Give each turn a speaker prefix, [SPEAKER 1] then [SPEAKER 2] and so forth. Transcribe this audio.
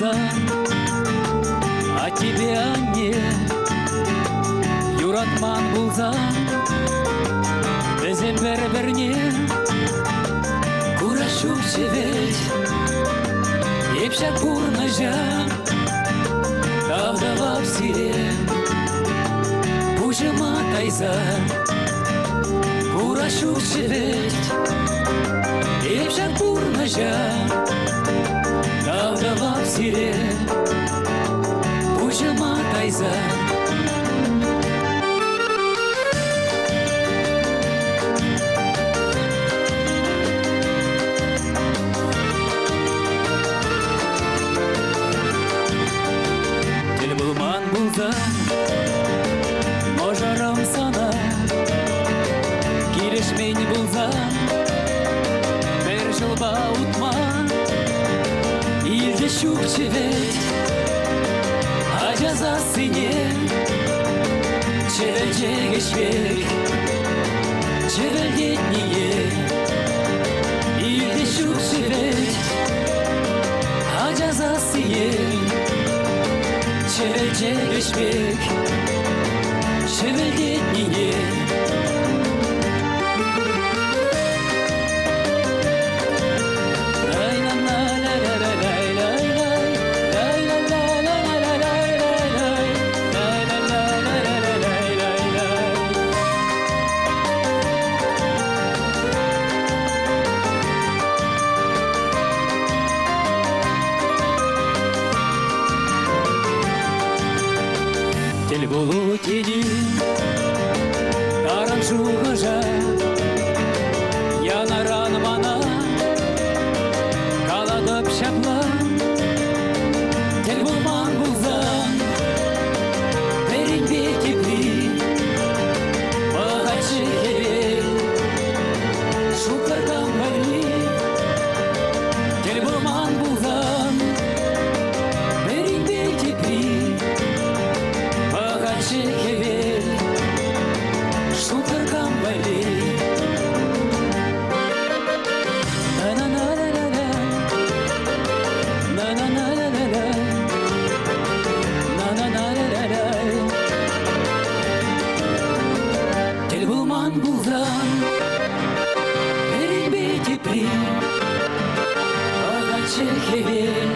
[SPEAKER 1] булзан, а тебя нет. Юратман булзан, безем бер-берне, курашу севет, епшак бурнажа, тавдава всире, пужема тайза, курашу севет, епшак бурнажа, тавдава всире, пужема тайза. Можарам сана килешмен булзан, бер жылба утма илде шук чевет, а жазасыне чевелжеге швек, чевелдетние илде шук чевет, а жазасыне çevrecek eşmek, çevirdik niye? Тел булу тени, тарам шуғыжа, янаран мана, каладып шапла. Тел булман булзан, берин бекепли, бағачы кебел, шуқырдан бәрі. Тел булман булзан, берин бекепли, чехевел, шутер камбали. На-на-на-на-на-на, на-на-на-на-на-на, на-на-на-на-на-на. Тел булман булзан, берин бетепли, ага чехевел.